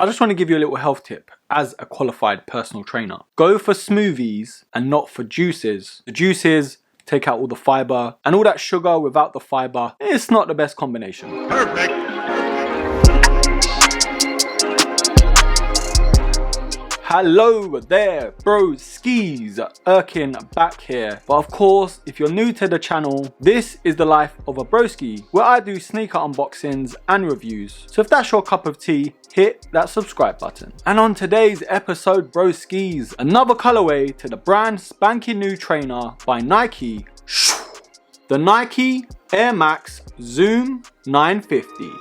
I just want to give you a little health tip as a qualified personal trainer. Go for smoothies and not for juices. The juices take out all the fiber, and all that sugar without the fiber, it's not the best combination. Perfect. Hello there, broskis, Erkin back here. But of course, if you're new to the channel, this is the life of a broski, where I do sneaker unboxings and reviews. So if that's your cup of tea, hit that subscribe button. And on today's episode, broskis, another colorway to the brand spanking new trainer by Nike, the Nike Air Max Zoom 950.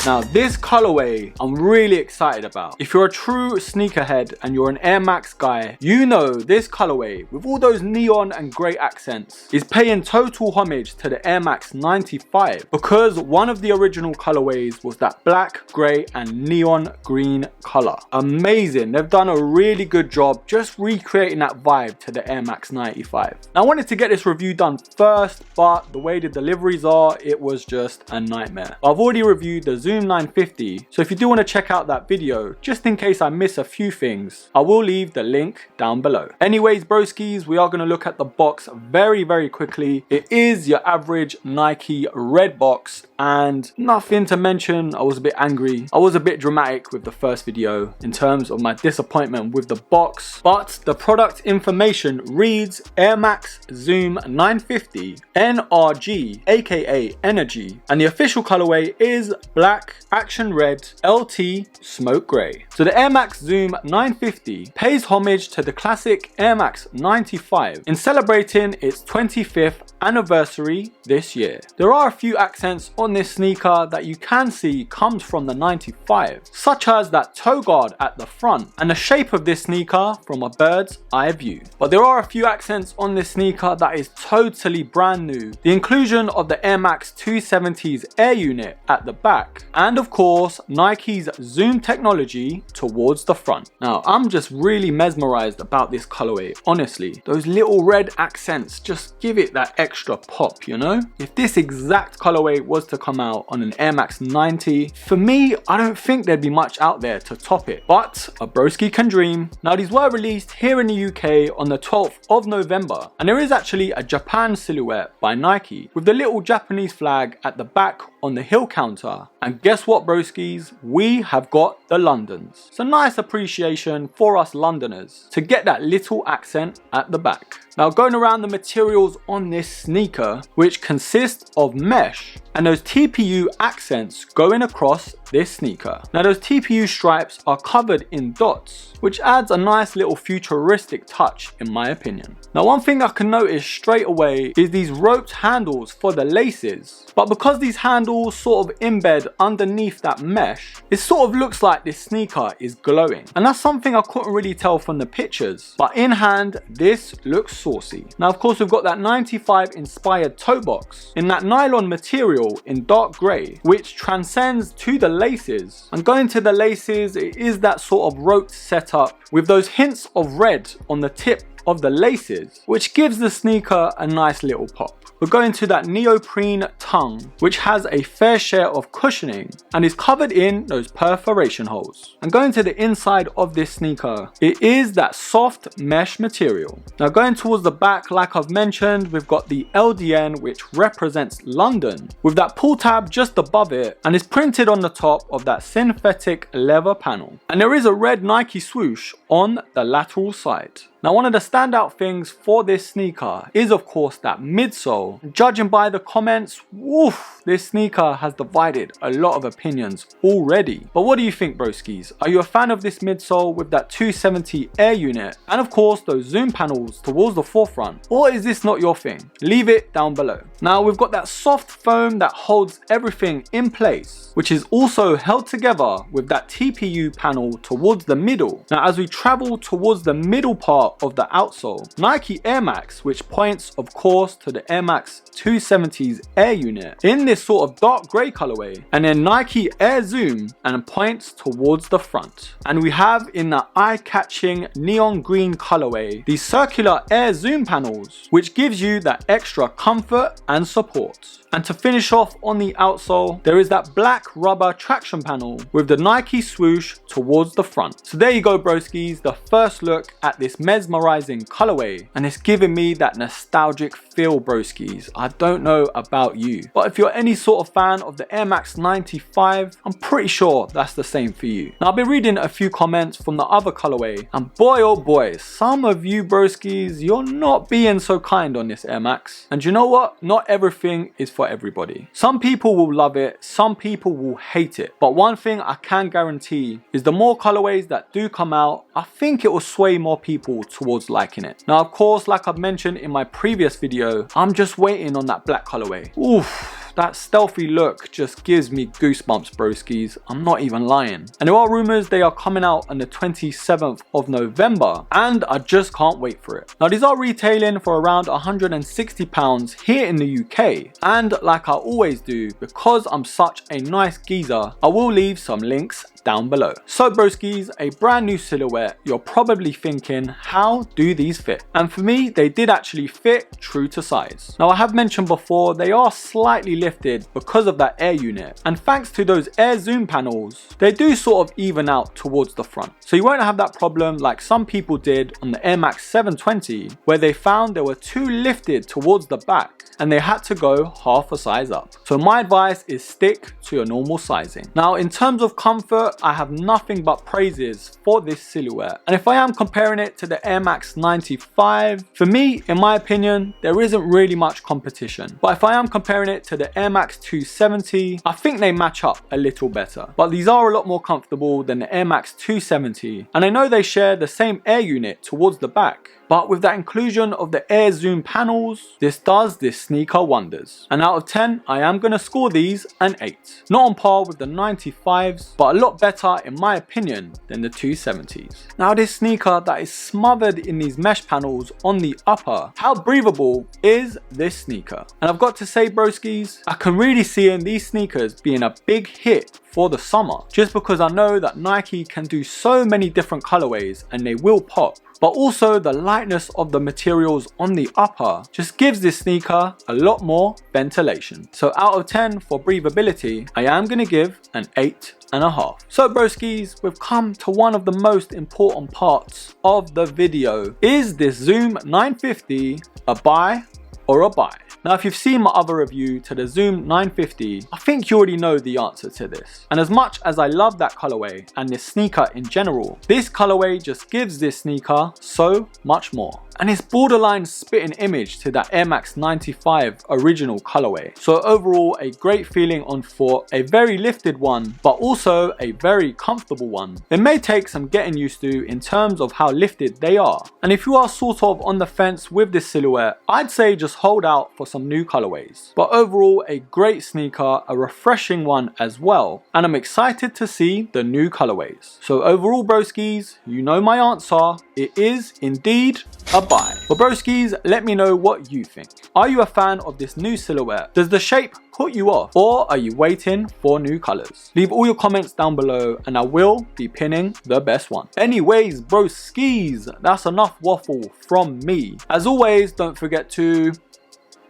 Now this colorway I'm really excited about. If you're a true sneakerhead and you're an Air Max guy, you know this colorway with all those neon and grey accents is paying total homage to the Air Max 95, because one of the original colorways was that black, grey and neon green color. Amazing, they've done a really good job just recreating that vibe to the Air Max 95. Now I wanted to get this review done first, but the way the deliveries are, it was just a nightmare. I've already reviewed the Zoom 950, so if you do want to check out that video, just in case I miss a few things, I will leave the link down below. Anyways, broskis, we are going to look at the box very quickly. It is your average Nike red box, and nothing to mention. I was a bit angry. I was a bit dramatic with the first video in terms of my disappointment with the box, but the product information reads Air Max Zoom 950 NRG, aka Energy, and the official colorway is black, action red, LT, smoke grey. So the Air Max Zoom 950 pays homage to the classic Air Max 95 in celebrating its 25th anniversary this year. There are a few accents on this sneaker that you can see comes from the 95, such as that toe guard at the front and the shape of this sneaker from a bird's eye view. But there are a few accents on this sneaker that is totally brand new. The inclusion of the Air Max 270's air unit at the back, and of course Nike's Zoom technology towards the front. Now I'm just really mesmerized about this colorway, honestly. Those little red accents just give it that extra pop, you know? If this exact colorway was to come out on an Air Max 90, for me, I don't think there'd be much out there to top it, but a broski can dream. Now these were released here in the UK on the 12th of November, and there is actually a Japan silhouette by Nike with the little Japanese flag at the back on the heel counter. And guess what, broskis? We have got the Londons. It's a nice appreciation for us Londoners to get that little accent at the back. Now going around the materials on this sneaker, which consists of mesh and those TPU accents going across this sneaker. Now those TPU stripes are covered in dots, which adds a nice little futuristic touch in my opinion. Now one thing I can notice straight away is these roped handles for the laces, but because these handles sort of embed underneath that mesh, it sort of looks like this sneaker is glowing, and that's something I couldn't really tell from the pictures, but in hand this looks saucy. Now of course we've got that 95 inspired toe box in that nylon material in dark grey, which transcends to the laces, and going to the laces, it is that sort of roped setup with those hints of red on the tip of the laces, which gives the sneaker a nice little pop. We're going to that neoprene tongue, which has a fair share of cushioning and is covered in those perforation holes. And going to the inside of this sneaker, it is that soft mesh material. Now going towards the back, like I've mentioned, we've got the LDN, which represents London, with that pull tab just above it, and is printed on the top of that synthetic leather panel. And there is a red Nike swoosh on the lateral side. Now one of the standout things for this sneaker is of course that midsole. Judging by the comments, woof, this sneaker has divided a lot of opinions already. But what do you think, broskis? Are you a fan of this midsole with that 270 air unit and of course those zoom panels towards the forefront? Or is this not your thing? Leave it down below. Now we've got that soft foam that holds everything in place, which is also held together with that TPU panel towards the middle. Now as we travel towards the middle part of the outsole, Nike Air Max, which points of course to the Air Max 270's air unit in this sort of dark grey colorway, and then Nike Air Zoom and points towards the front. And we have in the eye-catching neon green colorway these circular Air Zoom panels, which gives you that extra comfort and support. And to finish off on the outsole, there is that black rubber traction panel with the Nike swoosh towards the front. So there you go, broskies, the first look at this mesmerizing colorway, and it's giving me that nostalgic feel, broskies. I don't know about you, but if you're any sort of fan of the Air Max 95, I'm pretty sure that's the same for you. Now I've been reading a few comments from the other colorway, and boy oh boy, some of you broskies, you're not being so kind on this Air Max. And you know what? Not everything is for everybody. Some people will love it, some people will hate it, but one thing I can guarantee is the more colorways that do come out, I think it will sway more people towards liking it. Now of course, like I've mentioned in my previous video, I'm just waiting on that black colorway. Oof. That stealthy look just gives me goosebumps, broskies. I'm not even lying. And there are rumors they are coming out on the 27th of November, and I just can't wait for it. Now these are retailing for around £160 here in the UK, and like I always do, because I'm such a nice geezer, I will leave some links down below. So broskies, a brand new silhouette, you're probably thinking, how do these fit? And for me, they did actually fit true to size. Now I have mentioned before, they are slightly lifted because of that air unit, and thanks to those air zoom panels, they do sort of even out towards the front. So you won't have that problem like some people did on the Air Max 720, where they found they were too lifted towards the back and they had to go half a size up. So my advice is stick to your normal sizing. Now in terms of comfort, I have nothing but praises for this silhouette. And if I am comparing it to the Air Max 95, for me, in my opinion, there isn't really much competition. But if I am comparing it to the Air Max 270, I think they match up a little better. But these are a lot more comfortable than the Air Max 270. And I know they share the same air unit towards the back, but with that inclusion of the Air Zoom panels, this does this sneaker wonders. And out of 10, I am going to score these an 8. Not on par with the 95s, but a lot better in my opinion than the 270s. Now this sneaker that is smothered in these mesh panels on the upper, how breathable is this sneaker? And I've got to say, broskies, I can really see in these sneakers being a big hit for the summer, just because I know that Nike can do so many different colorways and they will pop. But also the lightness of the materials on the upper just gives this sneaker a lot more ventilation. So out of 10 for breathability, I am going to give an 8.5. So broskies, we've come to one of the most important parts of the video. Is this Zoom 950 a buy or a buy? Now if you've seen my other review to the Zoom 950, I think you already know the answer to this. And as much as I love that colorway and this sneaker in general, this colorway just gives this sneaker so much more. And it's borderline spitting image to that Air Max 95 original colorway. So overall, a great feeling on foot, a very lifted one, but also a very comfortable one. It may take some getting used to in terms of how lifted they are. And if you are sort of on the fence with this silhouette, I'd say just hold out for some new colorways. But overall, a great sneaker, a refreshing one as well. And I'm excited to see the new colorways. So overall, broskies, you know my answer. It is indeed a buy. But broskies, let me know what you think. Are you a fan of this new silhouette? Does the shape put you off, or are you waiting for new colors? Leave all your comments down below and I will be pinning the best one. Anyways, broskies, that's enough waffle from me. As always, don't forget to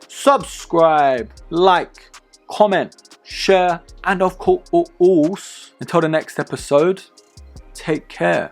subscribe, like, comment, share, and of course, until the next episode, take care.